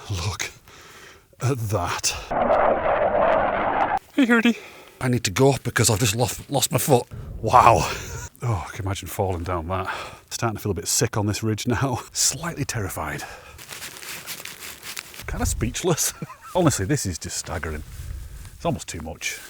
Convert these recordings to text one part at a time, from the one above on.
Look at that. Hey, Hurdy. I need to go because I've just lost my foot. Wow. Oh, I can imagine falling down that. Starting to feel a bit sick on this ridge now. Slightly terrified. Kind of speechless. Honestly, this is just staggering. It's almost too much.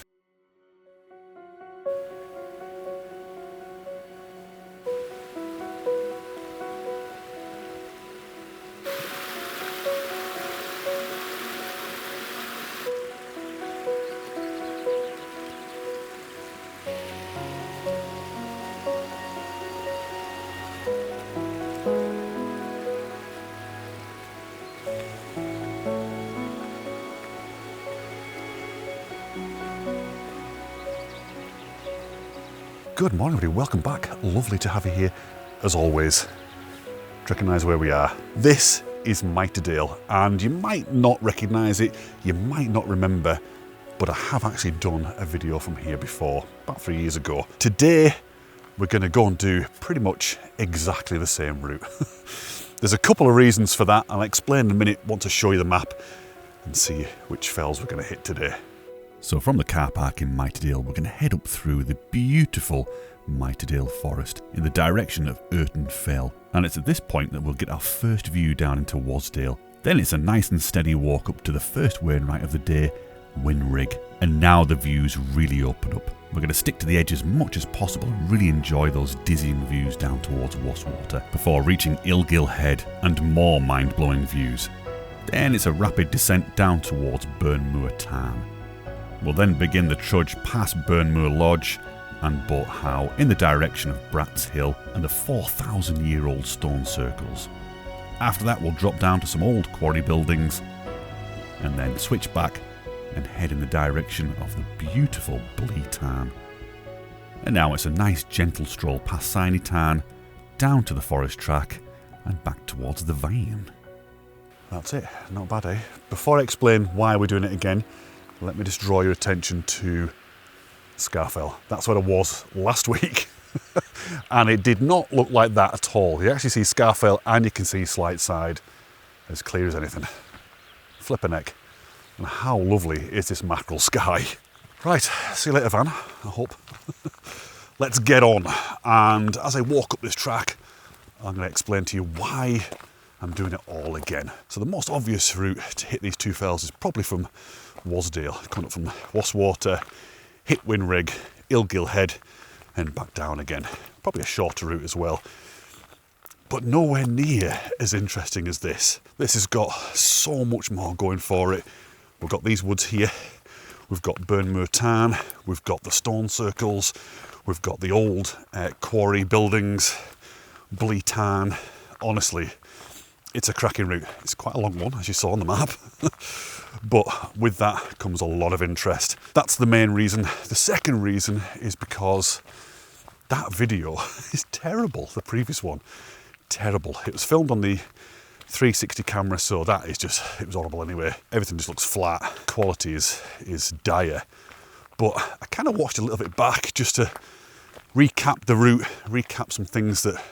Good morning, everybody. Welcome back. Lovely to have you here, as always. Recognise where we are. This is Miterdale, and you might not recognise it, you might not remember, but I have actually done a video from here before, about 3 years ago. Today, we're going to go and do pretty much exactly the same route. There's a couple of reasons for that, and I'll explain in a minute. Want to show you the map and see which fells we're going to hit today. So from the car park in Miterdale, we're going to head up through the beautiful Miterdale forest in the direction of Urton Fell. And it's at this point that we'll get our first view down into Wasdale. Then it's a nice and steady walk up to the first Wainwright of the day, Whin. And now the views really open up. We're going to stick to the edge as much as possible and really enjoy those dizzying views down towards Wastwater before reaching Illgill Head and more mind-blowing views. Then it's a rapid descent down towards Burnmoor Tarn. We'll then begin the trudge past Burnmoor Lodge and Boat Howe in the direction of Brat's Hill and the 4,000-year-old stone circles. After that, we'll drop down to some old quarry buildings and then switch back and head in the direction of the beautiful Blee Tarn. And now it's a nice gentle stroll past Siney Tarn, down to the forest track and back towards the Vine. That's it, not bad, eh? Before I explain why we're doing it again, let me just draw your attention to Scarfell. That's where I was last week. And it did not look like that at all. You actually see Scarfell and you can see Slight Side as clear as anything. Flippin' heck. And how lovely is this mackerel sky? Right, see you later, Van, I hope. Let's get on. And as I walk up this track, I'm going to explain to you why I'm doing it all again. So the most obvious route to hit these two fells is probably from Wasdale, coming up from Wastwater, hit Whin, Illgill Head, and back down again. Probably a shorter route as well, but nowhere near as interesting as this. This has got so much more going for it. We've got these woods here, we've got Burnmoor Tarn, we've got the stone circles, we've got the old quarry buildings, Blee Tarn. Honestly, it's a cracking route. It's quite a long one, as you saw on the map. But with that comes a lot of interest. That's the main reason. The second reason is because that video is terrible. The previous one, terrible. It was filmed on the 360 camera, so that is just, it was horrible anyway. Everything just looks flat. Quality is dire. But I kind of watched a little bit back just to recap the route, recap some things that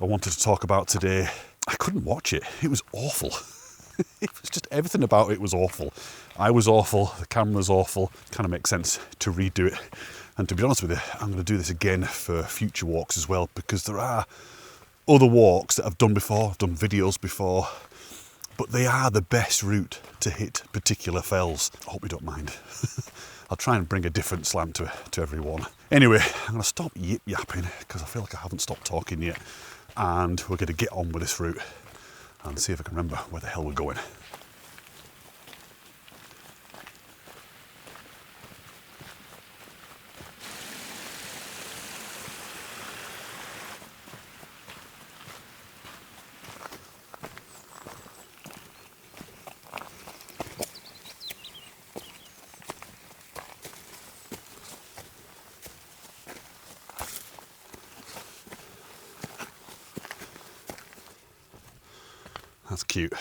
I wanted to talk about today. I couldn't watch it. It was awful. It was just, everything about it was awful. I was awful, the camera was awful. Kind of makes sense to redo it. And to be honest with you, I'm going to do this again for future walks as well, because there are other walks that I've done before, I've done videos before, but they are the best route to hit particular fells. I hope you don't mind. I'll try and bring a different slant to everyone. Anyway, I'm going to stop yip-yapping because I feel like I haven't stopped talking yet. And we're going to get on with this route and see if I can remember where the hell we're going. That's cute.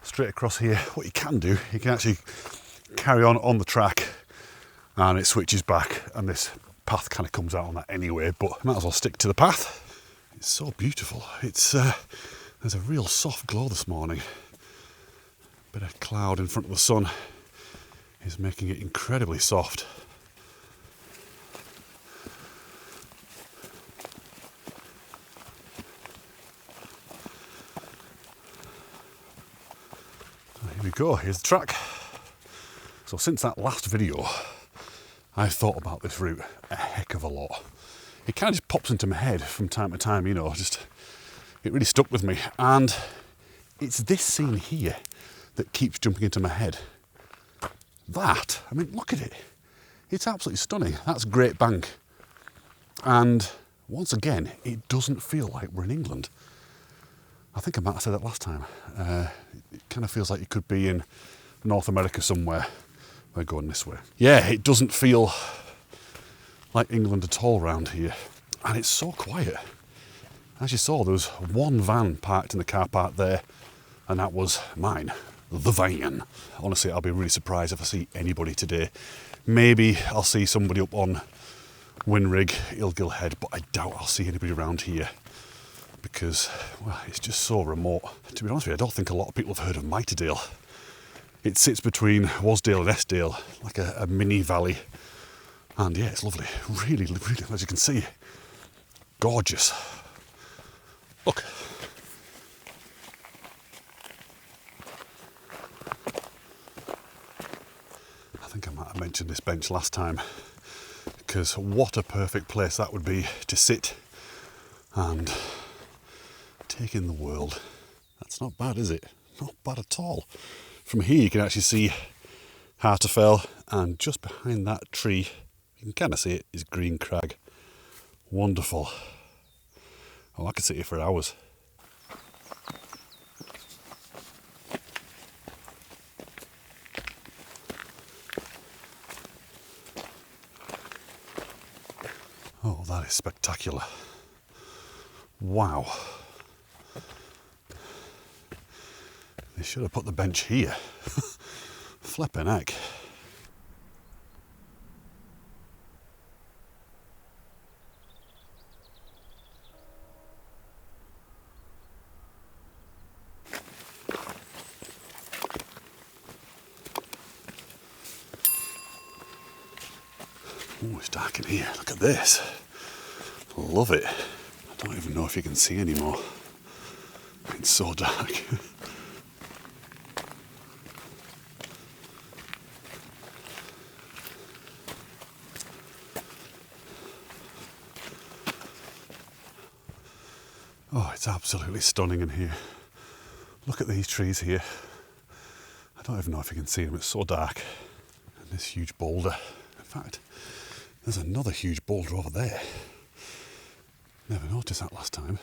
Straight across here, what you can do, you can actually carry on the track and it switches back, and this path kind of comes out on that anyway, but I might as well stick to the path. It's so beautiful. It's there's a real soft glow this morning. Bit of cloud in front of the sun is making it incredibly soft. Here we go, here's the track. So since that last video, I've thought about this route a heck of a lot. It kind of just pops into my head from time to time, you know, just, it really stuck with me. And it's this scene here that keeps jumping into my head. That, I mean, look at it. It's absolutely stunning. That's Great Bank. And once again, it doesn't feel like we're in England. I think I might have said that last time. It kind of feels like you could be in North America somewhere. We're going this way. Yeah, it doesn't feel like England at all around here. And it's so quiet. As you saw, there was one van parked in the car park there, and that was mine, the van. Honestly, I'll be really surprised if I see anybody today. Maybe I'll see somebody up on Whin, Rigg, Illgill Head, but I doubt I'll see anybody around here because, well, it's just so remote. To be honest with you, I don't think a lot of people have heard of Miterdale. It sits between Wasdale and Esdale, like a mini valley. And yeah, it's lovely. Really, really, as you can see, gorgeous. Look. I think I might have mentioned this bench last time, because what a perfect place that would be to sit and take in the world. That's not bad, is it? Not bad at all. From here you can actually see Harterfell, and just behind that tree, you can kind of see it, is Green Crag. Wonderful. Oh, I could sit here for hours. Oh, that is spectacular. Wow. They should have put the bench here. Flippin' heck. Oh, it's dark in here. Look at this. Love it. I don't even know if you can see anymore. It's so dark. Oh, it's absolutely stunning in here. Look at these trees here. I don't even know if you can see them, it's so dark. And this huge boulder. In fact, there's another huge boulder over there. Never noticed that last time.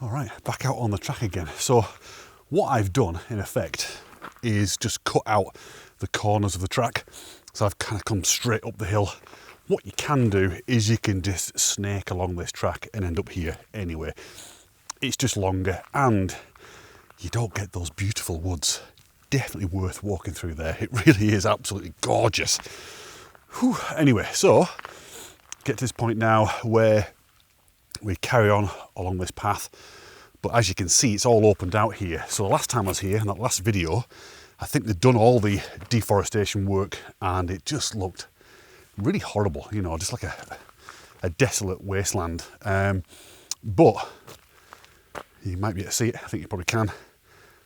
All right, back out on the track again. So what I've done, in effect, is just cut out the corners of the track. So I've kind of come straight up the hill. What you can do is you can just snake along this track and end up here anyway. It's just longer and you don't get those beautiful woods. Definitely worth walking through there. It really is absolutely gorgeous. Whew. Anyway, so get to this point now where we carry on along this path, but as you can see, it's all opened out here. So the last time I was here, in that last video, I think they'd done all the deforestation work and it just looked really horrible, you know, just like a desolate wasteland. But you might be able to see it, I think you probably can.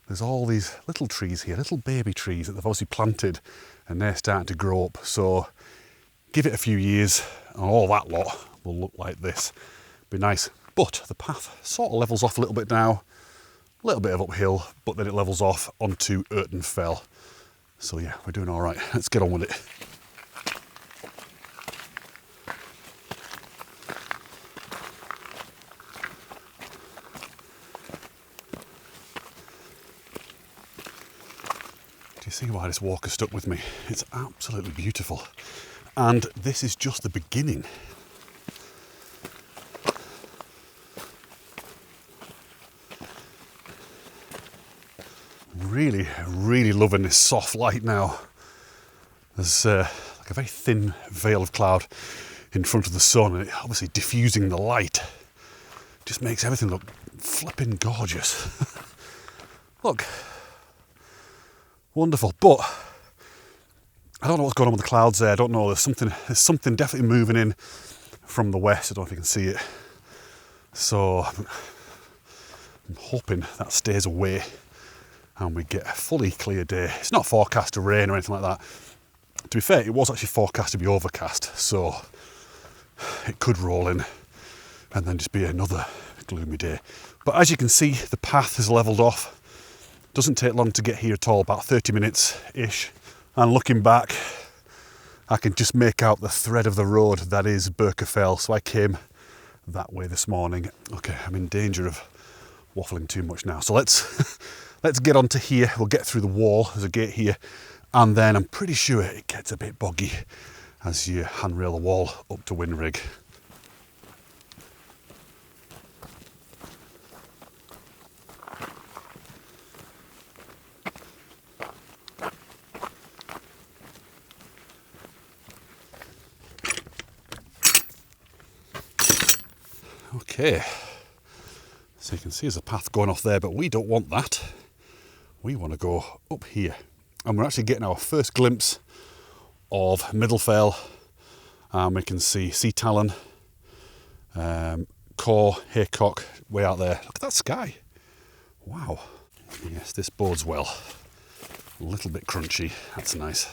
There's all these little trees here, little baby trees that they've obviously planted and they're starting to grow up. So give it a few years and all that lot will look like this. Be nice. But the path sort of levels off a little bit now, a little bit of uphill, but then it levels off onto Urton Fell. So yeah, we're doing all right. Let's get on with it. Do you see why this walk has stuck with me? It's absolutely beautiful. And this is just the beginning. Really, really loving this soft light now. There's like a very thin veil of cloud in front of the sun, and it obviously diffusing the light just makes everything look flipping gorgeous. Look, wonderful. But I don't know what's going on with the clouds there. I don't know. There's something definitely moving in from the west. I don't know if you can see it. So I'm hoping that stays away and we get a fully clear day. It's not forecast to rain or anything like that. To be fair, it was actually forecast to be overcast, so it could roll in and then just be another gloomy day. But as you can see, the path has levelled off. Doesn't take long to get here at all, about 30 minutes-ish. And looking back, I can just make out the thread of the road that is Birkefell. So I came that way this morning. Okay, I'm in danger of waffling too much now. So let's get onto here. We'll get through the wall. There's a gate here. And then I'm pretty sure it gets a bit boggy as you handrail the wall up to Whin Rigg. Okay, so you can see there's a path going off there, but we don't want that. We want to go up here. And we're actually getting our first glimpse of Miterdale. We can see Sea Talon, Core, Haycock, way out there. Look at that sky. Wow. Yes, this bodes well. A little bit crunchy. That's nice.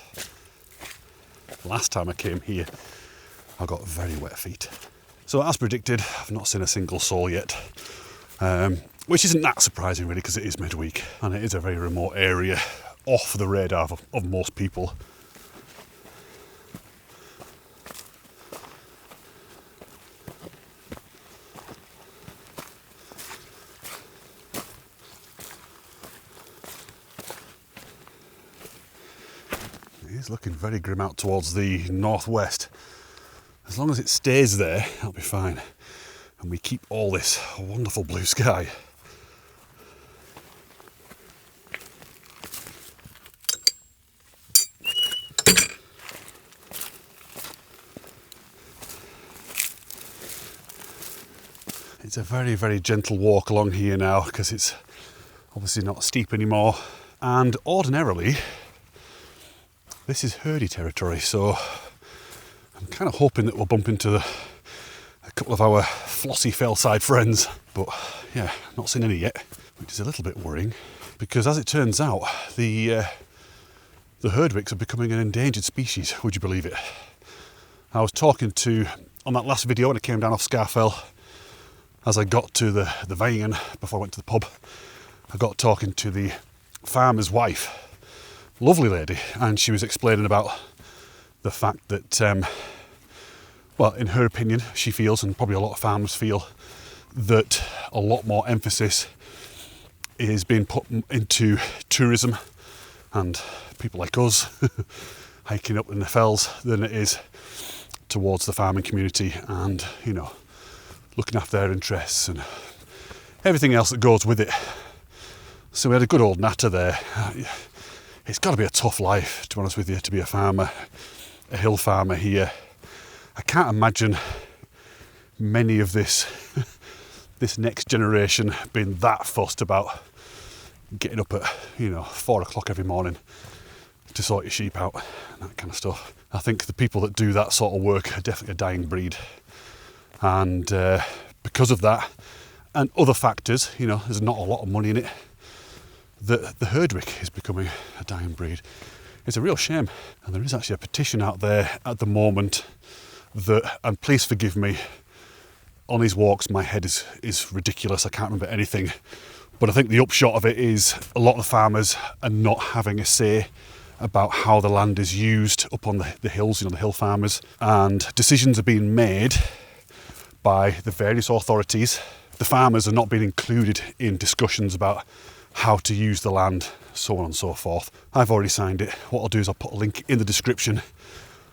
Last time I came here, I got very wet feet. So as predicted, I've not seen a single soul yet, which isn't that surprising really, because it is midweek and it is a very remote area off the radar of most people. It is looking very grim out towards the northwest. As long as it stays there, that'll be fine. And we keep all this wonderful blue sky. It's a very, very gentle walk along here now because it's obviously not steep anymore. And ordinarily, this is herdy territory, so I'm kind of hoping that we'll bump into a couple of our flossy fellside friends. But yeah, not seen any yet, which is a little bit worrying because as it turns out, the herdwicks are becoming an endangered species, would you believe it? I was talking to, on that last video when I came down off Scarfell, as I got to the Vine before I went to the pub, I got talking to the farmer's wife, lovely lady, and she was explaining about the fact that, well, in her opinion, she feels, and probably a lot of farmers feel, that a lot more emphasis is being put into tourism and people like us hiking up in the fells than it is towards the farming community and, you know, looking after their interests and everything else that goes with it. So we had a good old natter there. It's got to be a tough life, to be honest with you, to be a farmer, a hill farmer here. I can't imagine many of this next generation being that fussed about getting up at, you know, 4 o'clock every morning to sort your sheep out and that kind of stuff. I think the people that do that sort of work are definitely a dying breed. And because of that and other factors, you know, there's not a lot of money in it, the herdwick is becoming a dying breed. It's a real shame. And there is actually a petition out there at the moment that, and please forgive me, on these walks my head is ridiculous, I can't remember anything, but I think the upshot of it is a lot of the farmers are not having a say about how the land is used up on the hills, the hill farmers, and decisions are being made by the various authorities. The farmers are not being included in discussions about how to use the land, so on and so forth. I've already signed it. What I'll do is I'll put a link in the description,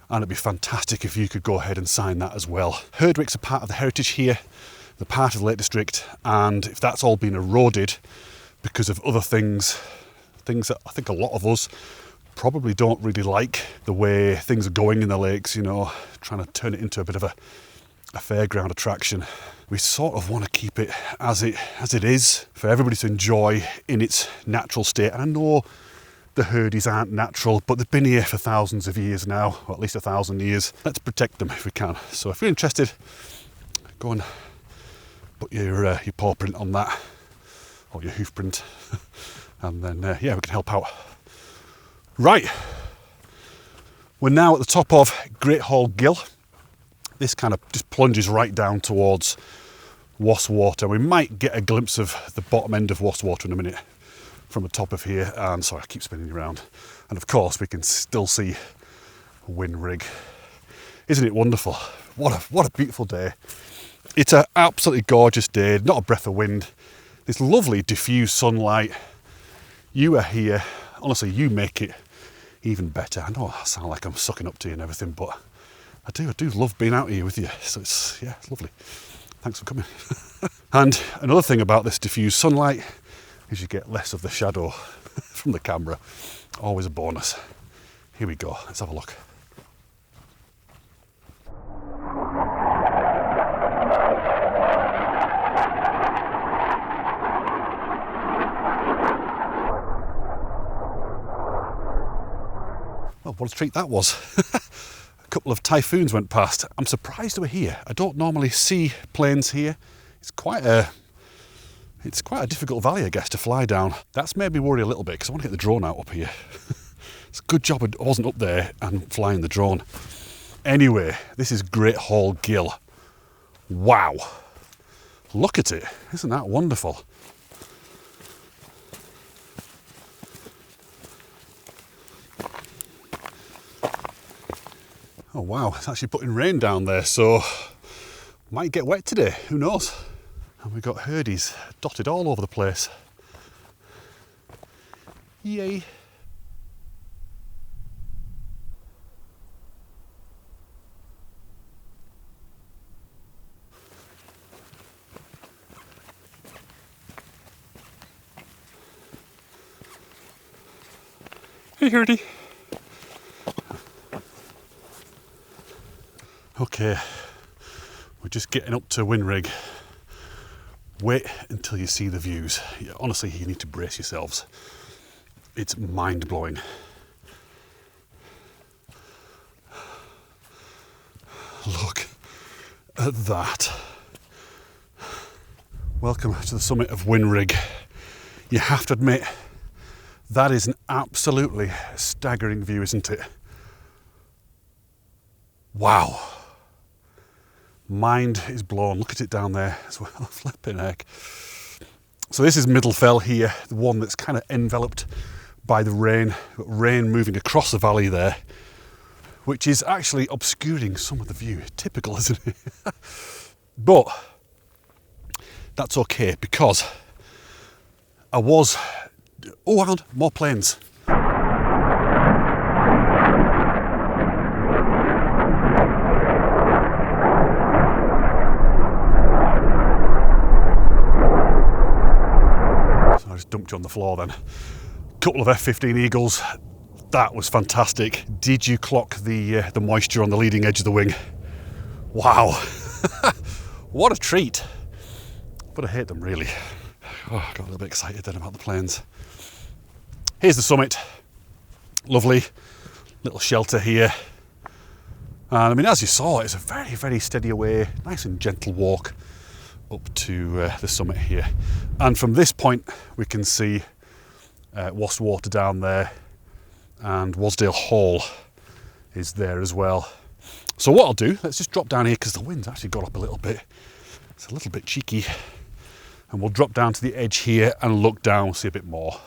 and it'd be fantastic if you could go ahead and sign that as well. Herdwicks are part of the heritage here, they're part of the Lake District, and if that's all been eroded because of other things that I think a lot of us probably don't really like, the way things are going in the lakes, trying to turn it into a bit of a fairground attraction. We sort of want to keep it as it is, for everybody to enjoy in its natural state. And I know the herdies aren't natural, but they've been here for thousands of years now, or at least 1,000 years. Let's protect them if we can. So if you're interested, go and put your paw print on that, or your hoof print, and then we can help out. Right, we're now at the top of Great Hall Gill. This kind of just plunges right down towards Wastwater. We might get a glimpse of the bottom end of Wastwater in a minute from the top of here. And sorry, I keep spinning around. And of course, we can still see Whin Rigg. Isn't it wonderful? What a beautiful day. It's an absolutely gorgeous day, not a breath of wind. This lovely diffused sunlight. You are here. Honestly, you make it even better. I know I sound like I'm sucking up to you and everything, but I do love being out here with you. So it's lovely. Thanks for coming. And another thing about this diffused sunlight is you get less of the shadow from the camera. Always a bonus. Here we go. Let's have a look. Well, what a treat that was. A couple of typhoons went past. I'm surprised they were here. I don't normally see planes here. It's quite a difficult valley, I guess, to fly down. That's made me worry a little bit because I want to get the drone out up here. It's a good job I wasn't up there and flying the drone. Anyway, this is Great Hall Gill. Wow. Look at it. Isn't that wonderful? Oh wow, it's actually putting rain down there, so might get wet today, who knows? And we've got herdies dotted all over the place. Yay. Hey herdie. Okay, we're just getting up to Whin Rigg. Wait until you see the views. Honestly, you need to brace yourselves. It's mind-blowing. Look at that. Welcome to the summit of Whin Rigg. You have to admit, that is an absolutely staggering view, isn't it? Wow. Mind is blown. Look at it down there as well. Flipping heck. So this is Middle Fell here, the one that's kind of enveloped by the rain. Got rain moving across the valley there, which is actually obscuring some of the view. Typical, isn't it? But that's okay because I was... Oh, hang on, more planes. I just dumped you on the floor then. Couple of F-15 Eagles. That was fantastic. Did you clock the moisture on the leading edge of the wing? Wow. What a treat. But I hate them really. Oh, I got a little bit excited then about the planes. Here's the summit. Lovely little shelter here. And I mean, as you saw, it's a very, very steady away, nice and gentle walk up to the summit here. And from this point, we can see Wastwater down there, and Wasdale Hall is there as well. So what I'll do, let's just drop down here because the wind's actually got up a little bit. It's a little bit cheeky. And we'll drop down to the edge here and look down, see a bit more.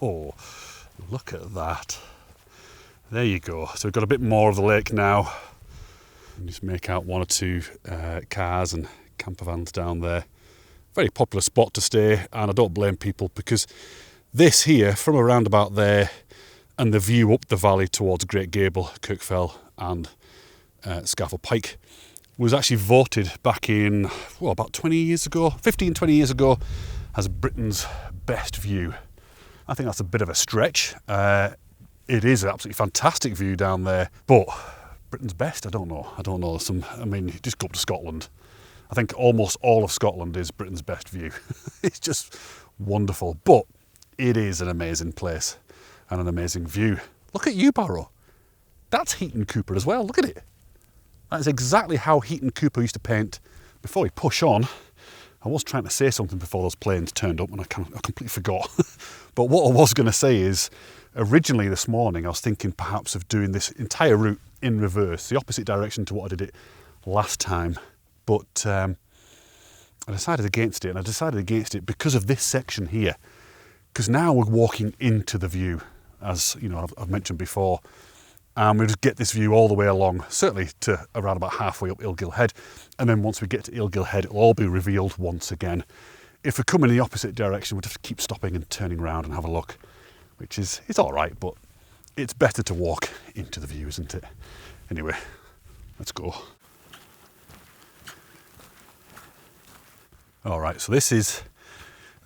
Oh, look at that. There you go. So we've got a bit more of the lake now. And just make out one or two cars and camper vans down there. Very popular spot to stay, and I don't blame people, because this here, from around about there, and the view up the valley towards Great Gable, Kirkfell and Scafell Pike, was actually voted back in, well, about 20 years ago, 15, 20 years ago, as Britain's best view. I think that's a bit of a stretch. It is an absolutely fantastic view down there, but Britain's best, I don't know. I mean, just go up to Scotland. I think almost all of Scotland is Britain's best view. It's just wonderful, but it is an amazing place and an amazing view. Look at Barrow. That's Heaton Cooper as well, look at it. That is exactly how Heaton Cooper used to paint. Before we push on, I was trying to say something before those planes turned up and I completely forgot. But what I was going to say is, originally this morning I was thinking perhaps of doing this entire route in reverse, the opposite direction to what I did it last time. But I decided against it, and I decided against it because of this section here. Because now we're walking into the view, as you know, I've mentioned before. And we'll just get this view all the way along, certainly to around about halfway up Illgill Head. And then once we get to Illgill Head, it'll all be revealed once again. If we come in the opposite direction, we'll have to keep stopping and turning around and have a look, which is, it's all right, but it's better to walk into the view, isn't it? Anyway, let's go. All right, so this is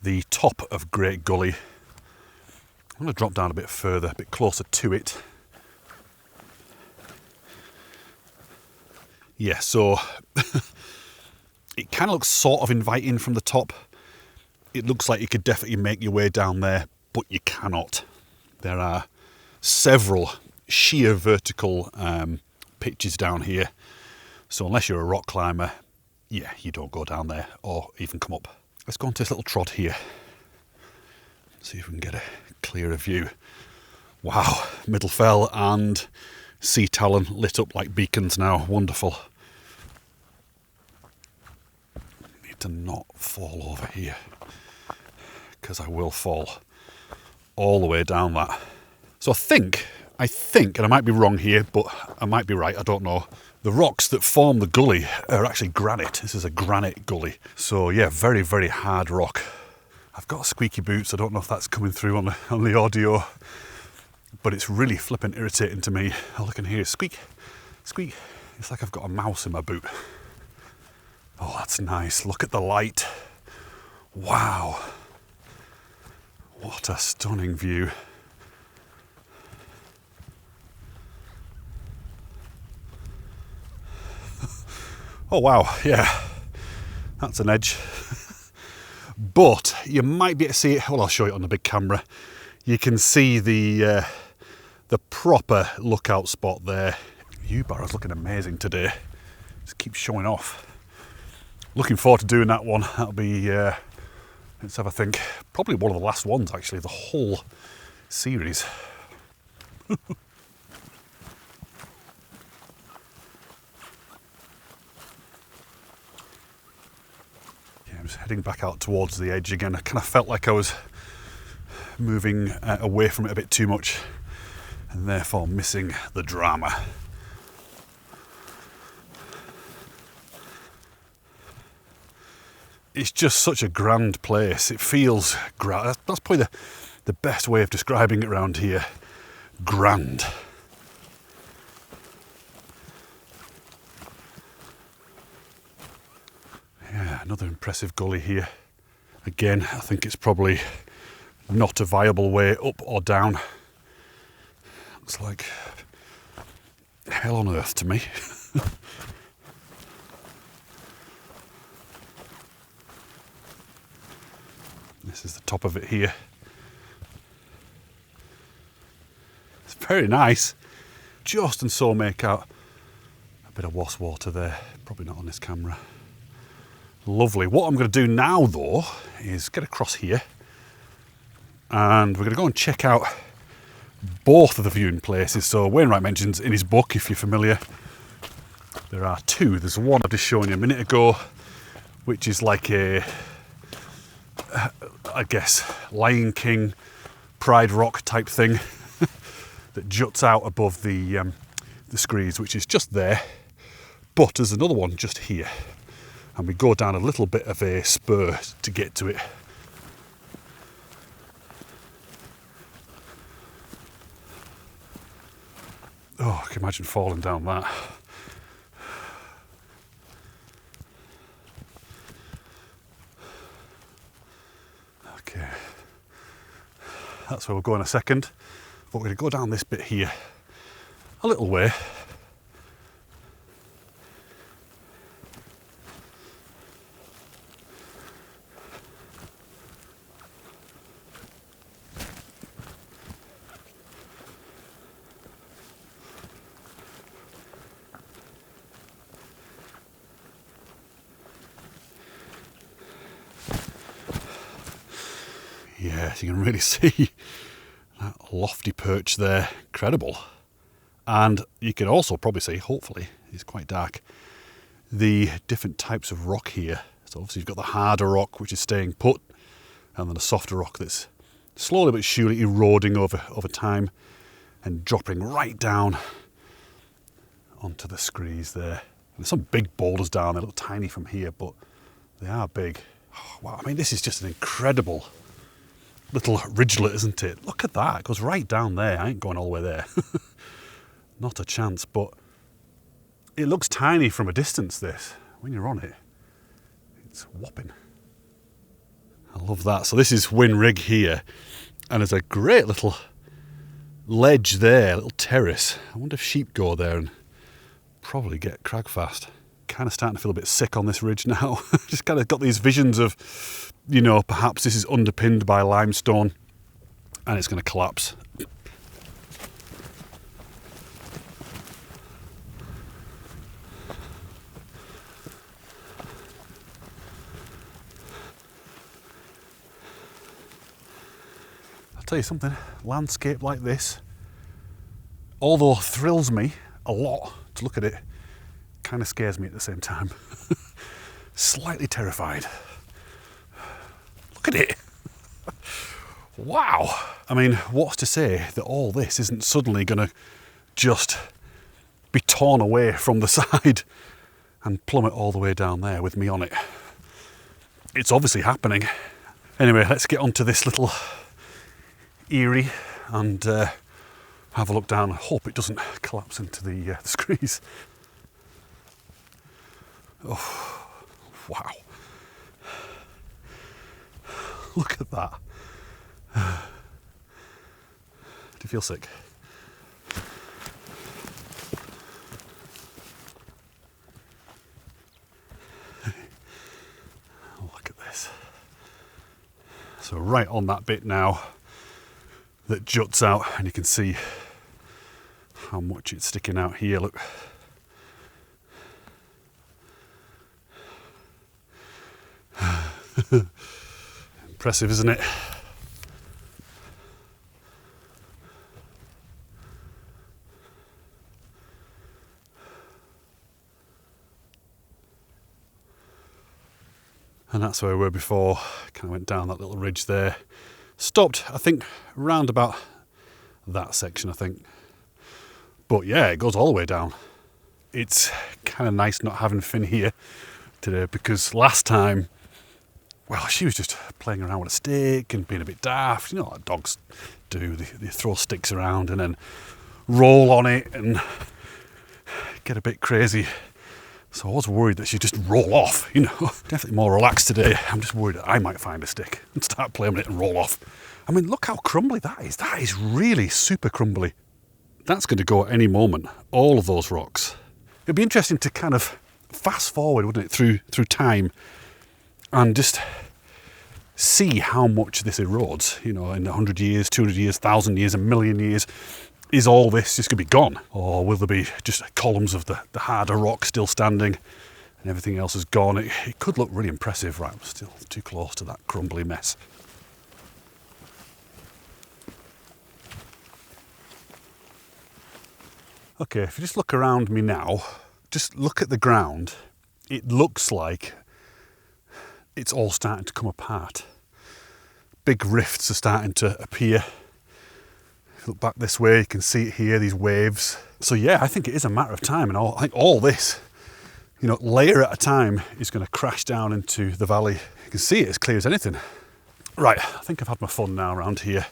the top of Great Gully. I'm going to drop down a bit further, a bit closer to it. Yeah, so it kind of looks sort of inviting from the top. It looks like you could definitely make your way down there, but you cannot. There are several sheer vertical pitches down here. So unless you're a rock climber, yeah, you don't go down there or even come up. Let's go on to this little trot here. See if we can get a clearer view. Wow, Middle Fell and Sea Talon lit up like beacons now. Wonderful. Need to not fall over here, because I will fall all the way down that. So I think, and I might be wrong here, but I might be right, I don't know. The rocks that form the gully are actually granite. This is a granite gully. So yeah, very, very hard rock. I've got squeaky boots. I don't know if that's coming through on the audio, but it's really flipping irritating to me. All I can hear is squeak, squeak. It's like I've got a mouse in my boot. Oh, that's nice. Look at the light. Wow. What a stunning view. Oh wow, yeah, that's an edge. But you might be able to see it, well, I'll show it on the big camera. You can see the proper lookout spot there. Barrow's looking amazing today. Just keeps showing off. Looking forward to doing that one. That'll be, let's have a think, probably one of the last ones actually, the whole series. I'm just heading back out towards the edge again. I kind of felt like I was moving away from it a bit too much and therefore missing the drama. It's just such a grand place. It feels grand. That's probably the best way of describing it around here. Grand. Yeah, another impressive gully here. Again, I think it's probably not a viable way up or down. Looks like hell on earth to me. This is the top of it here. It's very nice. Just and so make out a bit of wasp water there. Probably not on this camera. Lovely. What I'm going to do now though is get across here and we're going to go and check out both of the viewing places. So Wainwright mentions in his book, if you're familiar, there are two. There's one I've just shown you a minute ago, which is like a, I guess, Lion King pride rock type thing that juts out above the screes, which is just there. But there's another one just here, and we go down a little bit of a spur to get to it. Oh, I can imagine falling down that. Okay, that's where we'll go in a second, but we're going to go down this bit here a little way. Yes, you can really see that lofty perch there. Incredible. And you can also probably see, hopefully, it's quite dark, the different types of rock here. So obviously you've got the harder rock, which is staying put, and then a softer rock that's slowly but surely eroding over time and dropping right down onto the screes there. And there's some big boulders down. They look tiny from here, but they are big. Oh, wow, I mean, this is just an incredible little ridgelet, isn't it? Look at that, it goes right down there. I ain't going all the way there. Not a chance, but it looks tiny from a distance, this. When you're on it, it's whopping. I love that. So this is Whin Rigg here, and there's a great little ledge there, a little terrace. I wonder if sheep go there and probably get crag fast. Kind of starting to feel a bit sick on this ridge now. Just kind of got these visions of, you know, perhaps this is underpinned by limestone and it's going to collapse. I'll tell you something, landscape like this, although thrills me a lot to look at it, kind of scares me at the same time. Slightly terrified. Look at it. Wow. I mean, what's to say that all this isn't suddenly going to just be torn away from the side and plummet all the way down there with me on it. It's obviously happening. Anyway, let's get onto this little eyrie and have a look down. I hope it doesn't collapse into the screes. Oh, wow. Look at that. Do you feel sick? Look at this. So right on that bit now that juts out, and you can see how much it's sticking out here. Look. Impressive, isn't it? And that's where we were before. Kind of went down that little ridge there. Stopped, I think, round about that section, I think. But yeah, it goes all the way down. It's kind of nice not having Finn here today, because last time, well, she was just playing around with a stick and being a bit daft. You know what dogs do. They throw sticks around and then roll on it and get a bit crazy. So I was worried that she'd just roll off, you know. Definitely more relaxed today. I'm just worried that I might find a stick and start playing with it and roll off. I mean, look how crumbly that is. That is really super crumbly. That's going to go at any moment, all of those rocks. It'd be interesting to kind of fast forward, wouldn't it, through time and just see how much this erodes, you know, in 100 years, 200 years, 1,000 years, a million years. Is all this just going to be gone? Or will there be just columns of the harder rock still standing and everything else is gone? It could look really impressive. Right, I'm still too close to that crumbly mess. Okay, if you just look around me now, just look at the ground. It looks like it's all starting to come apart. Big rifts are starting to appear Look back this way, you can see it here, these waves. So yeah, I think it is a matter of time, and I think all this, you know, layer at a time is going to crash down into the valley. You can see it as clear as anything. Right, I think I've had my fun now around here.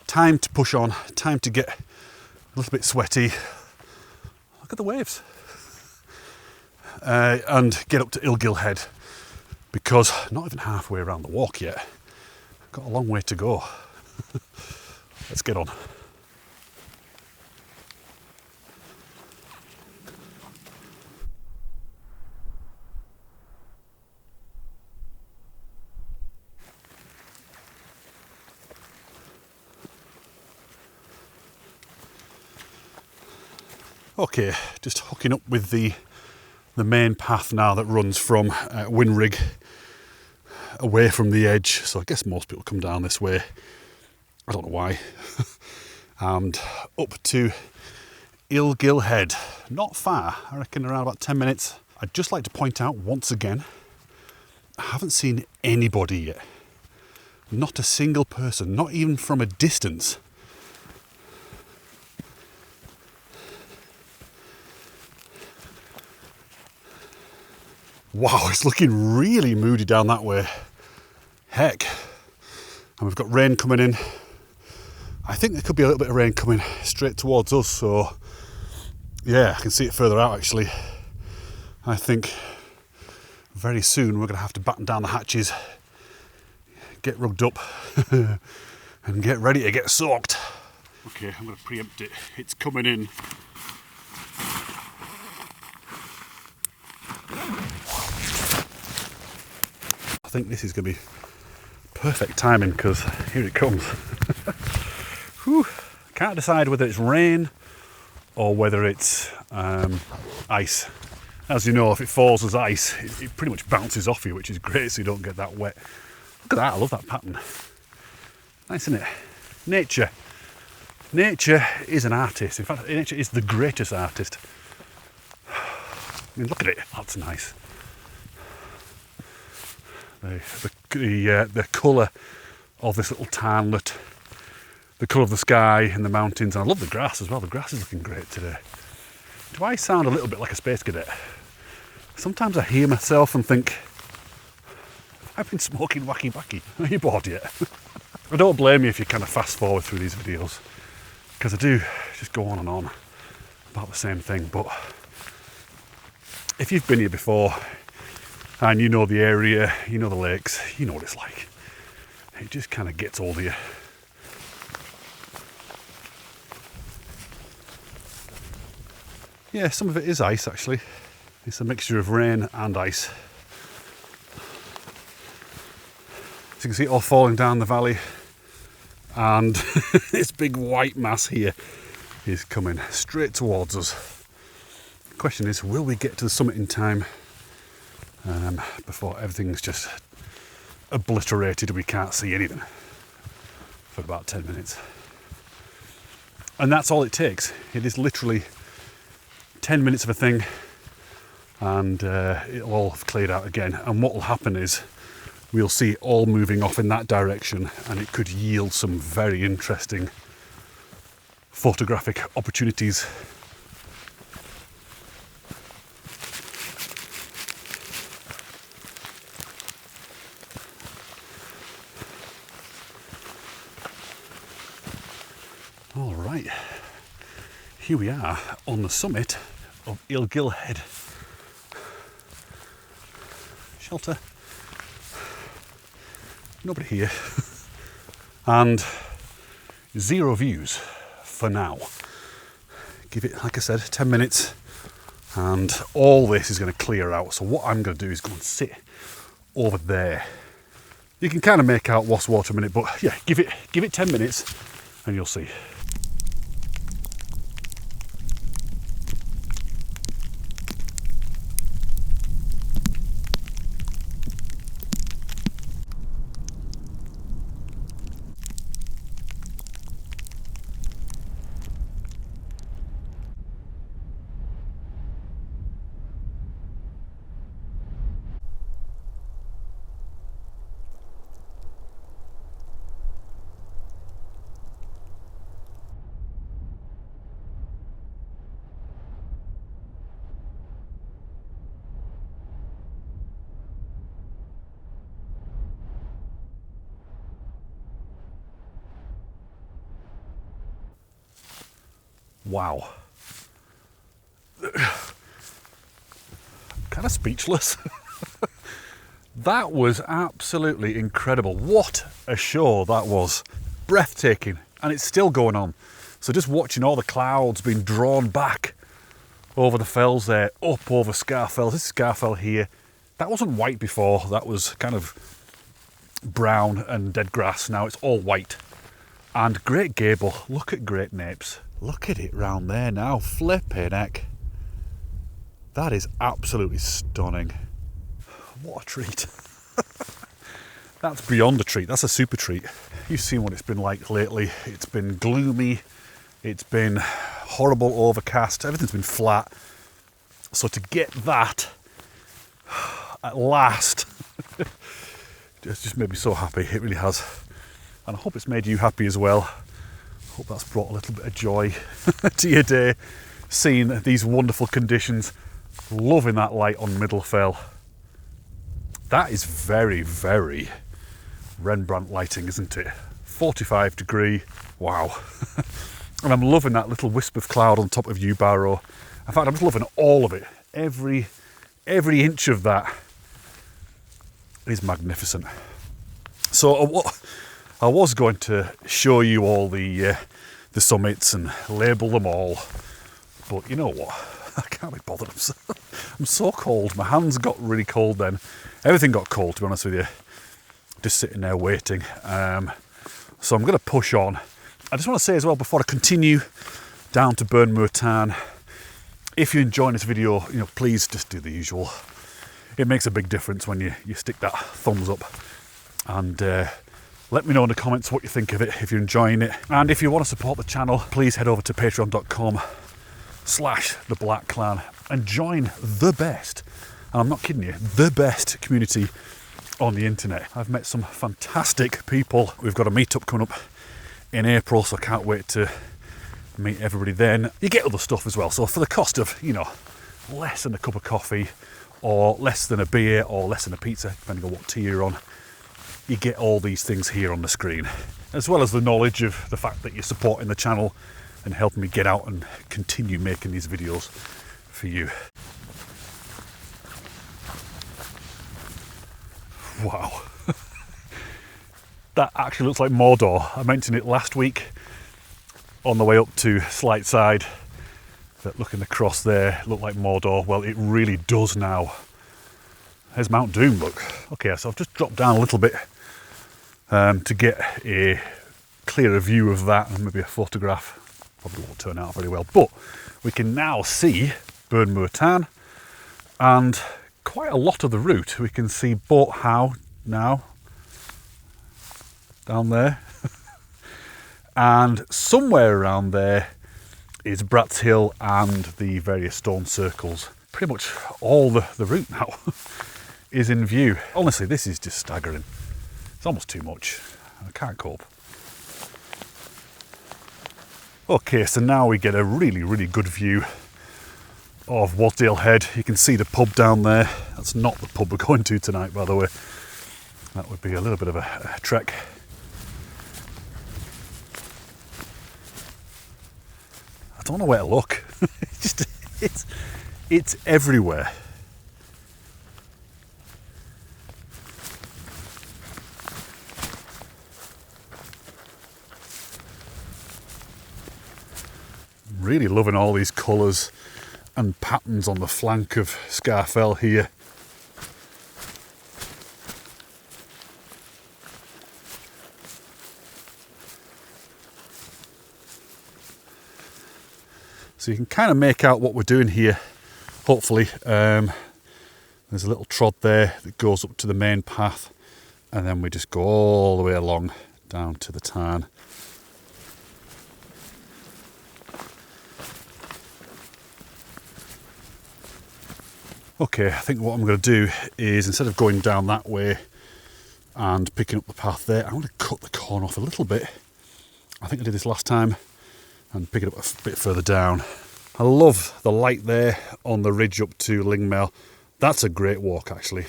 Time to push on, time to get a little bit sweaty. Look at the waves. And get up to Illgill Head, because not even halfway around the walk yet. Got a long way to go. Let's get on. Okay, just hooking up with the main path now that runs from Whin away from the edge. So I guess most people come down this way. I don't know why. And up to Illgill Head. Not far, I reckon around about 10 minutes. I'd just like to point out once again, I haven't seen anybody yet. Not a single person, not even from a distance. Wow, it's looking really moody down that way. Heck. And we've got rain coming in. I think there could be a little bit of rain coming straight towards us, so yeah, I can see it further out actually. I think very soon we're going to have to batten down the hatches, get rugged up and get ready to get soaked. Okay, I'm going to preempt it. It's coming in. I think this is going to be perfect timing because here it comes. Whew. Can't decide whether it's rain or whether it's ice. As you know, if it falls as ice, it pretty much bounces off you, which is great so you don't get that wet. Look at that, I love that pattern. Nice, isn't it? Nature. Nature is an artist. In fact, nature is the greatest artist. I mean, look at it, that's nice. The colour of this little townlet, the colour of the sky and the mountains, and I love the grass as well. The grass is looking great today. Do I sound a little bit like a space cadet? Sometimes I hear myself and think, I've been smoking wacky backy. Are you bored yet? I don't blame you if you kind of fast forward through these videos, because I do just go on and on about the same thing. But if you've been here before and you know the area, you know the lakes, you know what it's like. It just kind of gets hold of you. Yeah, some of it is ice actually. It's a mixture of rain and ice. So you can see it all falling down the valley, and this big white mass here is coming straight towards us. The question is, will we get to the summit in time before everything's just obliterated and we can't see anything for about 10 minutes? And that's all it takes. It is literally 10 minutes of a thing, and it'll all have cleared out again. And what will happen is we'll see it all moving off in that direction, and it could yield some very interesting photographic opportunities. All right, here we are on the summit of Illgill Head. Shelter. Nobody here. And zero views for now. Give it, like I said, 10 minutes and all this is going to clear out. So what I'm going to do is go and sit over there. You can kind of make out what's water a minute, but yeah, give it 10 minutes and you'll see. Wow. Kind of speechless. That was absolutely incredible. What a show that was. Breathtaking. And it's still going on. So just watching all the clouds being drawn back over the fells there, up over Scarfell. This is Scarfell here. That wasn't white before. That was kind of brown and dead grass. Now it's all white. And Great Gable. Look at Great Napes. Look at it round there now. Flipping heck. That is absolutely stunning. What a treat. That's beyond a treat. That's a super treat. You've seen what it's been like lately. It's been gloomy. It's been horrible, overcast. Everything's been flat. So to get that at last, it's just made me so happy. It really has. And I hope it's made you happy as well. I hope that's brought a little bit of joy to your day. Seeing these wonderful conditions. Loving that light on Middlefell. That is very, very Rembrandt lighting, isn't it? 45 degree. Wow. And I'm loving that little wisp of cloud on top of Yew Barrow. In fact, I'm just loving all of it. Every inch of that is magnificent. So I was going to show you all the summits and label them all, but you know what? I can't be bothered. I'm so cold. My hands got really cold then. Everything got cold, to be honest with you. Just sitting there waiting. So I'm going to push on. I just want to say as well, before I continue down to Burnmoor Tarn, if you're enjoying this video, please just do the usual. It makes a big difference when you stick that thumbs up. And let me know in the comments what you think of it, if you're enjoying it. And if you want to support the channel, please head over to patreon.com/theblackclan and join the best, and I'm not kidding you, the best community on the internet. I've met some fantastic people. We've got a meetup coming up in April, so I can't wait to meet everybody then. You get other stuff as well, so for the cost of, less than a cup of coffee, or less than a beer, or less than a pizza, depending on what tier you're on, you get all these things here on the screen, as well as the knowledge of the fact that you're supporting the channel and helping me get out and continue making these videos for you. Wow. That actually looks like Mordor. I mentioned it last week on the way up to Slight Side, that looking across there looked like Mordor. Well, it really does now. There's Mount Doom, look. Okay, so I've just dropped down a little bit to get a clearer view of that, and maybe a photograph. Probably won't turn out very well, but we can now see Burnmoor Tarn and quite a lot of the route. We can see Boat Howe now down there, and somewhere around there is Brat's Hill and the various stone circles. Pretty much all the route now is in view. Honestly, this is just staggering. It's almost too much. I can't cope. Okay, so now we get a really, really good view of Wasdale Head. You can see the pub down there. That's not the pub we're going to tonight, by the way. That would be a little bit of a trek. I don't know where to look. It's everywhere. Really loving all these colours and patterns on the flank of Scarfell here. So you can kind of make out what we're doing here, hopefully. There's a little trod there that goes up to the main path, and then we just go all the way along down to the tarn. Okay, I think what I'm going to do is, instead of going down that way and picking up the path there, I'm going to cut the corn off a little bit. I think I did this last time, and pick it up a bit further down. I love the light there on the ridge up to Lingmel. That's a great walk, actually.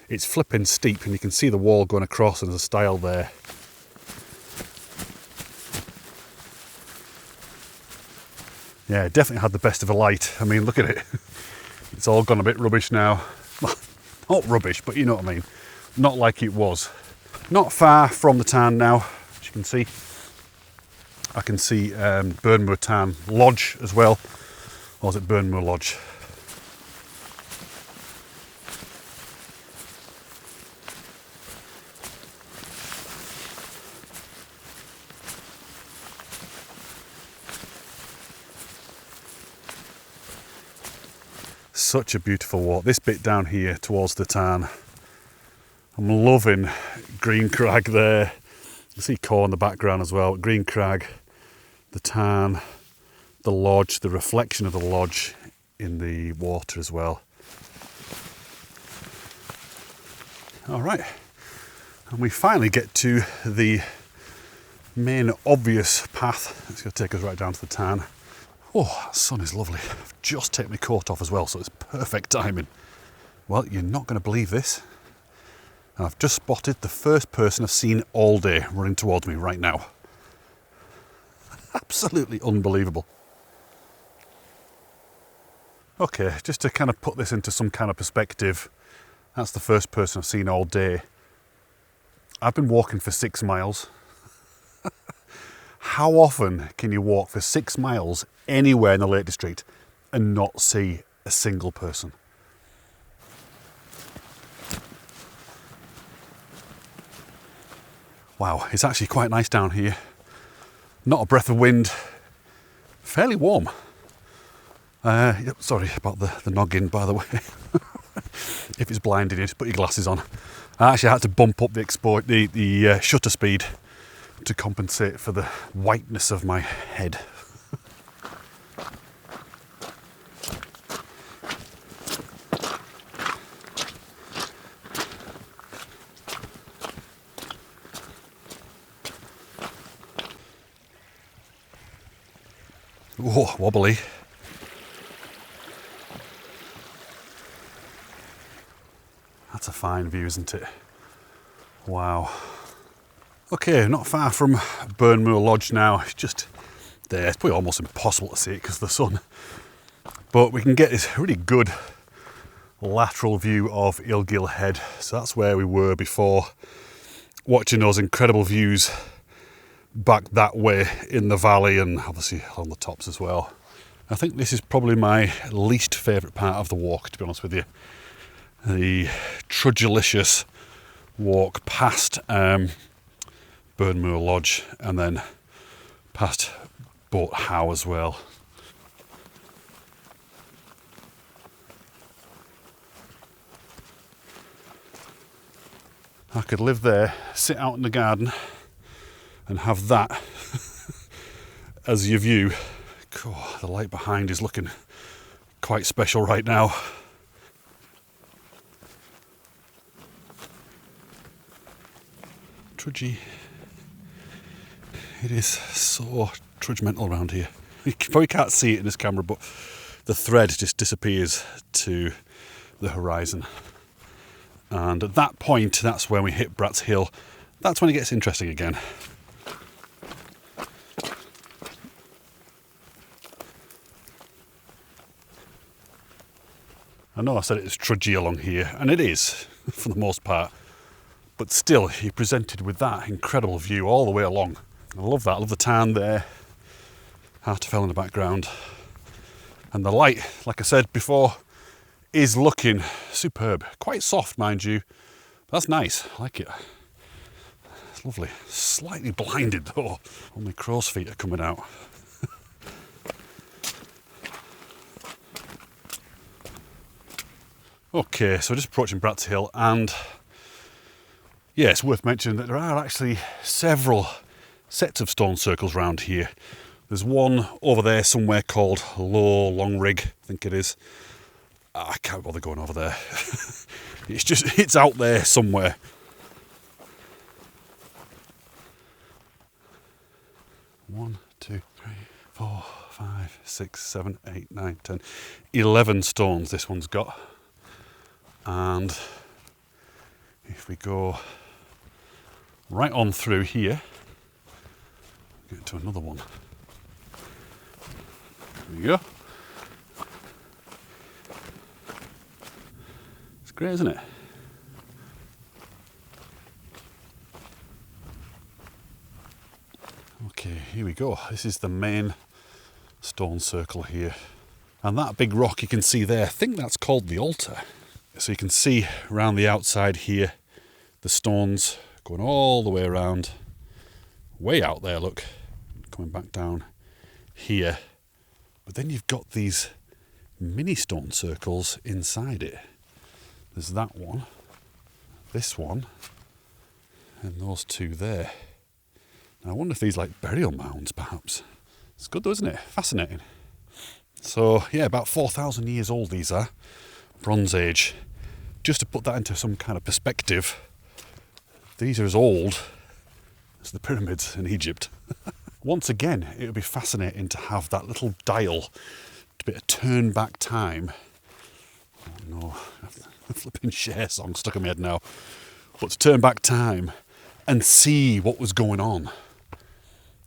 It's flipping steep, and you can see the wall going across, and there's a stile there. Yeah, definitely had the best of a light. I mean, look at it. It's all gone a bit rubbish now. Not rubbish, but you know what I mean. Not like it was. Not far from the tarn now, as you can see. I can see Burnmoor Tarn Lodge as well. Or is it Burnmoor Lodge? Such a beautiful walk. This bit down here towards the tarn. I'm loving Green Crag there. You see Core in the background as well. Green Crag, the tarn, the lodge, the reflection of the lodge in the water as well. All right, and we finally get to the main obvious path. It's going to take us right down to the tarn. Oh, that sun is lovely. I've just taken my coat off as well, so it's perfect timing. Well, you're not going to believe this. I've just spotted the first person I've seen all day running towards me right now. Absolutely unbelievable. Okay, just to kind of put this into some kind of perspective, that's the first person I've seen all day. I've been walking for 6 miles. How often can you walk for 6 miles anywhere in the Lake District and not see a single person? Wow, it's actually quite nice down here. Not a breath of wind, fairly warm. Sorry about the noggin, by the way. If it's blinding you, just put your glasses on. I actually had to bump up the shutter speed to compensate for the whiteness of my head. Oh, wobbly. That's a fine view, isn't it? Wow. Okay, not far from Burnmoor Lodge now. It's just there. It's probably almost impossible to see it because of the sun. But we can get this really good lateral view of Illgill Head. So that's where we were before, watching those incredible views back that way in the valley and obviously on the tops as well. I think this is probably my least favourite part of the walk, to be honest with you. The trudulicious walk past Burnmoor Lodge and then past Boat Howe as well. I could live there, sit out in the garden and have that as your view. God, the light behind is looking quite special right now. Trudgy. It is so trudgemental around here. You probably can't see it in this camera, but the thread just disappears to the horizon. And at that point, that's when we hit Brat's Hill. That's when it gets interesting again. I know I said it was trudgy along here, and it is, for the most part. But still, you're presented with that incredible view all the way along. I love that. I love the tarn there. Hartefell in the background. And the light, like I said before, is looking superb. Quite soft, mind you. But that's nice. I like it. It's lovely. Slightly blinded, though. All my crow's feet are coming out. Okay, so just approaching Brat's Hill, and yeah, it's worth mentioning that there are actually several sets of stone circles around here. There's one over there somewhere called Long Rigg, I think it is. I can't bother going over there. It's out there somewhere. One, 2, 3, 4, 5, 6, 7, 8, 9, 10, 11 stones this one's got. And if we go right on through here, get to another one. There you go. It's great, isn't it? Okay, here we go. This is the main stone circle here. And that big rock you can see there, I think that's called the altar. So you can see around the outside here, the stones going all the way around, way out there, look, coming back down here. But then you've got these mini stone circles inside it. There's that one, this one, and those two there. Now I wonder if these are like burial mounds, perhaps. It's good though, isn't it? Fascinating. So yeah, about 4,000 years old these are, Bronze Age. Just to put that into some kind of perspective, these are as old as the pyramids in Egypt. Once again, it would be fascinating to have that little dial to be able to turn back time. Oh no, the flipping Cher song stuck in my head now. But to turn back time and see what was going on.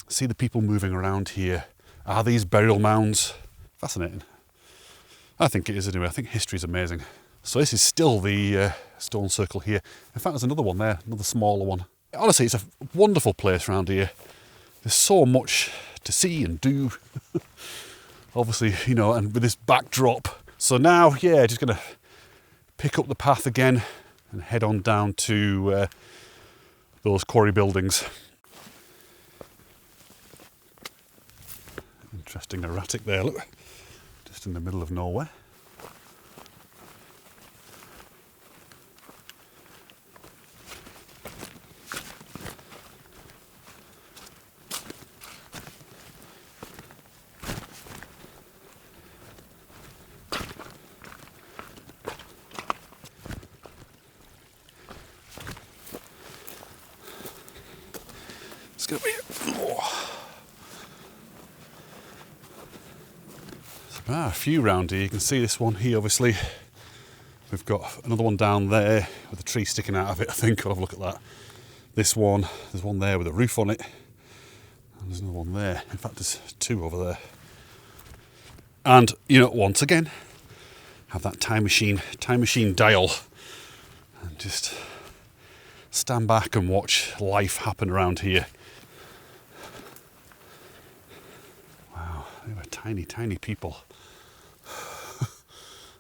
See the people moving around here. Are these burial mounds? Fascinating. I think it is anyway. I think history is amazing. So this is still the stone circle here. In fact, there's another one there, another smaller one. Honestly, it's a wonderful place around here. There's so much to see and do. Obviously, you know, and with this backdrop. So now, yeah, just going to pick up the path again and head on down to those quarry buildings. Interesting erratic there, look. Just in the middle of nowhere. It's going to be... Oh. A few round here. You can see this one here, obviously. We've got another one down there with a tree sticking out of it, I think. I'll have a look at that. This one, there's one there with a roof on it. And there's another one there. In fact, there's two over there. And, you know, once again, have that time machine dial. And just stand back and watch life happen around here. Wow, they were tiny, tiny people.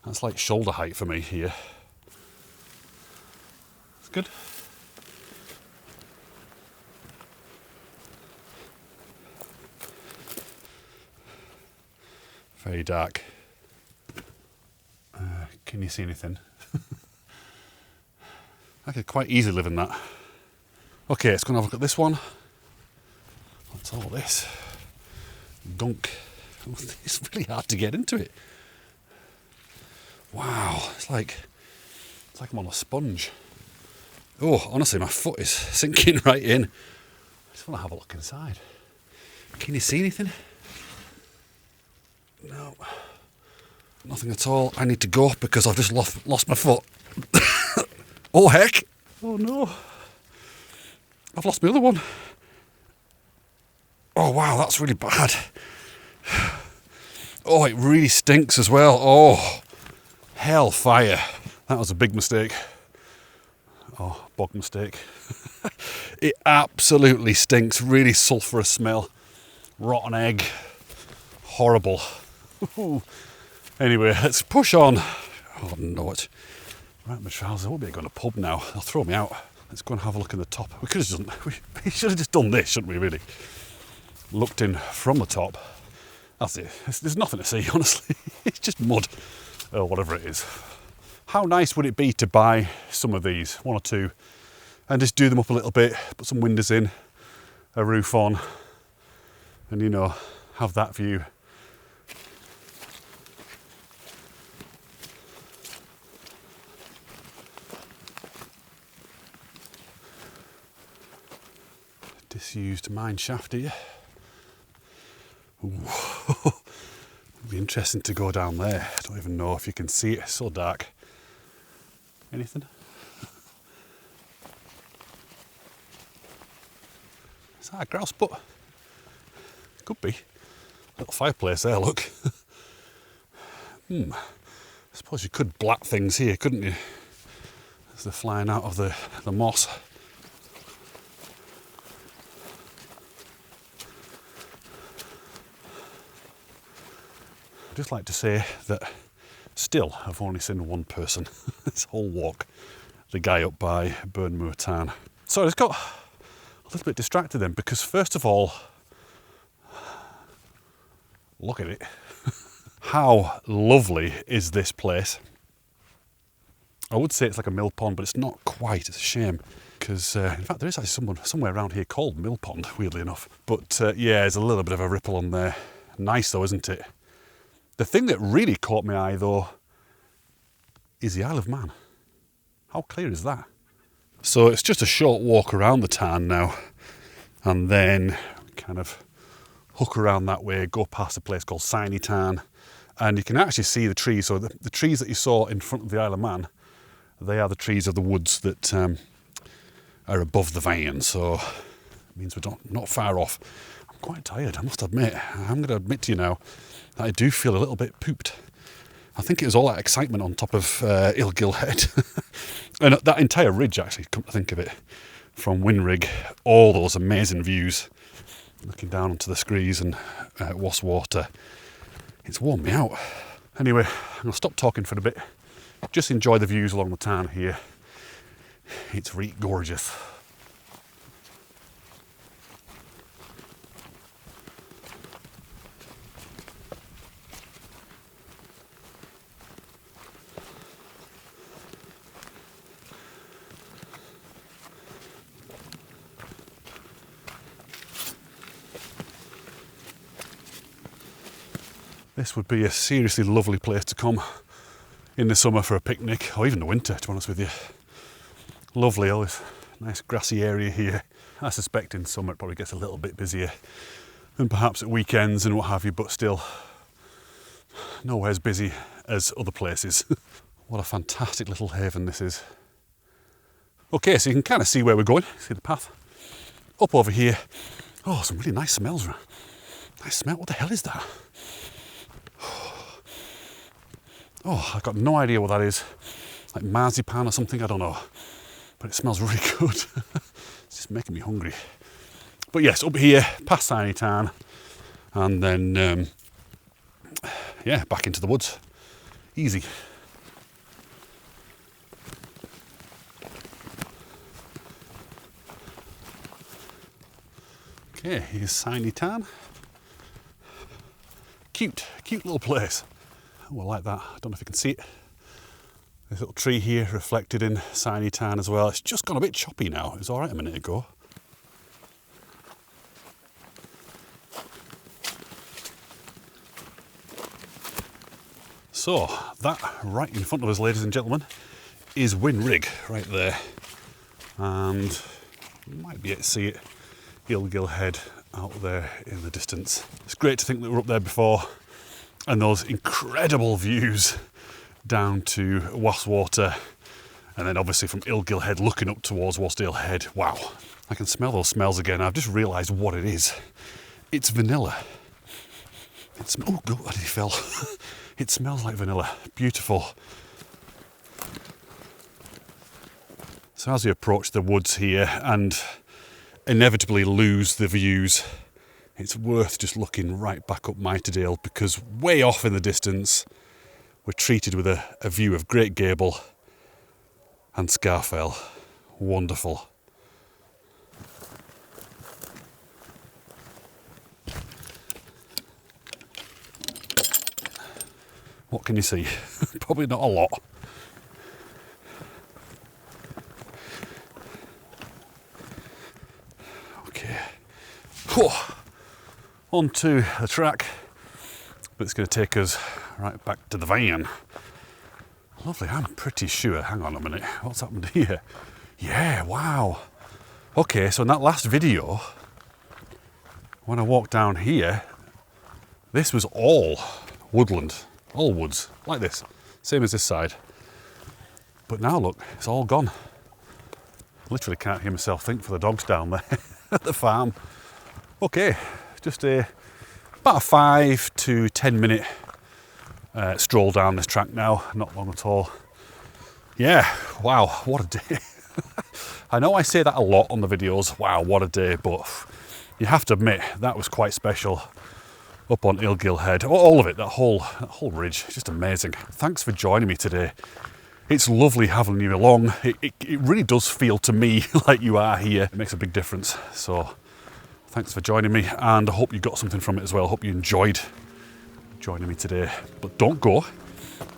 That's like shoulder height for me here. It's good. Very dark. Can you see anything? I could quite easily live in that. Okay, let's go and have a look at this one. What's all this? Gunk. It's really hard to get into it. Wow, it's like I'm on a sponge. Oh, honestly, my foot is sinking right in. I just want to have a look inside. Can you see anything? No, nothing at all. I need to go because I've just lost my foot. Oh heck! Oh no, I've lost my other one. Oh wow, that's really bad. Oh, it really stinks as well. Oh. Hellfire. That was a big mistake. Oh, bog mistake. It absolutely stinks. Really sulphurous smell. Rotten egg. Horrible. Anyway, let's push on. Oh, no, what? Right, my trousers. I won't be able to go to a pub now. They'll throw me out. Let's go and have a look in the top. We could have done. We should have just done this, shouldn't we, really? Looked in from the top. That's it. There's nothing to see, honestly. It's just mud. Or whatever it is. How nice would it be to buy some of these, one or two, and just do them up a little bit, put some windows in, a roof on, and, you know, have that view. Disused mine shaft here. Ooh. It'd be interesting to go down there. I don't even know if you can see it. It's so dark. Anything? Is that a grouse butt? Could be. Little fireplace there, look. I suppose you could blat things here, couldn't you? As they're flying out of the moss. I'd just like to say that still I've only seen one person this whole walk, the guy up by Burnmoor Tarn. So I just got a little bit distracted then, because first of all, look at it. How lovely is this place? I would say it's like a mill pond, but it's not quite. It's a shame, because in fact there is actually someone somewhere around here called Mill Pond, weirdly enough. But yeah, there's a little bit of a ripple on there. Nice though, isn't it? The thing that really caught my eye though is the Isle of Man. How clear is that? So it's just a short walk around the tarn now, and then kind of hook around that way, go past a place called Signy Tarn, and you can actually see the trees. So the trees that you saw in front of the Isle of Man, they are the trees of the woods that are above the Van. So it means we're not far off. I'm quite tired, I must admit. I'm going to admit to you now that I do feel a little bit pooped. I think it was all that excitement on top of Illgill Head. And that entire ridge, actually, come to think of it, from Rigg, all those amazing views, looking down onto the Screes and Water. It's worn me out. Anyway, I'm going to stop talking for a bit. Just enjoy the views along the tarn here. It's really gorgeous. This would be a seriously lovely place to come in the summer for a picnic, or even the winter, to be honest with you. Lovely, all this nice grassy area here. I suspect in summer it probably gets a little bit busier than perhaps at weekends and what have you, but still nowhere as busy as other places. What a fantastic little haven this is. Okay, so you can kind of see where we're going. See the path up over here. Oh, some really nice smells. Nice smell. What the hell is that? Oh, I've got no idea what that is. Like marzipan or something, I don't know. But it smells really good. It's just making me hungry. But yes, up here, past Signy Tarn, and then, yeah, back into the woods. Easy. Okay, here's Signy Tarn. Cute little place. Oh, I like that. I don't know if you can see it. This little tree here reflected in Signy Tarn as well. It's just gone a bit choppy now. It was all right a minute ago. So that right in front of us, ladies and gentlemen, is Rigg right there. And you might be able to see it, Illgill Head out there in the distance. It's great to think that we're up there before. And those incredible views down to Water, and then obviously from Illgill Head looking up towards Wasdale Head. Wow, I can smell those smells again. I've just realised what it is. It's vanilla. Oh God, he fell. It smells like vanilla. Beautiful. So as we approach the woods here and inevitably lose the views, it's worth just looking right back up Miterdale, because way off in the distance we're treated with a view of Great Gable and Scafell. Wonderful. What can you see? Probably not a lot. Okay. Whew. Onto the track, but it's going to take us right back to the van. Lovely, I'm pretty sure. Hang on a minute, what's happened here? Yeah, wow. Okay, so in that last video, when I walked down here, this was all woodland, all woods, like this, same as this side. But now look, it's all gone. Literally can't hear myself think for the dogs down there at the farm. Okay. Just a About a 5 to 10 minute stroll down this track now, not long at all. Yeah, wow, what a day. I know I say that a lot on the videos, wow, what a day, but you have to admit, that was quite special up on Illgill Head. All of it, that whole ridge, just amazing. Thanks for joining me today. It's lovely having you along. It really does feel to me like you are here. It makes a big difference. So thanks for joining me, and I hope you got something from it as well. I hope you enjoyed joining me today. But don't go,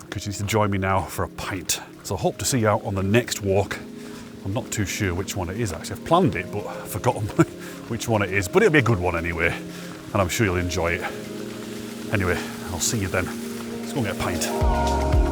because you need to join me now for a pint. So I hope to see you out on the next walk. I'm not too sure which one it is actually. I've planned it, but I've forgotten which one it is. But it'll be a good one anyway, and I'm sure you'll enjoy it. Anyway, I'll see you then. Let's go and get a pint.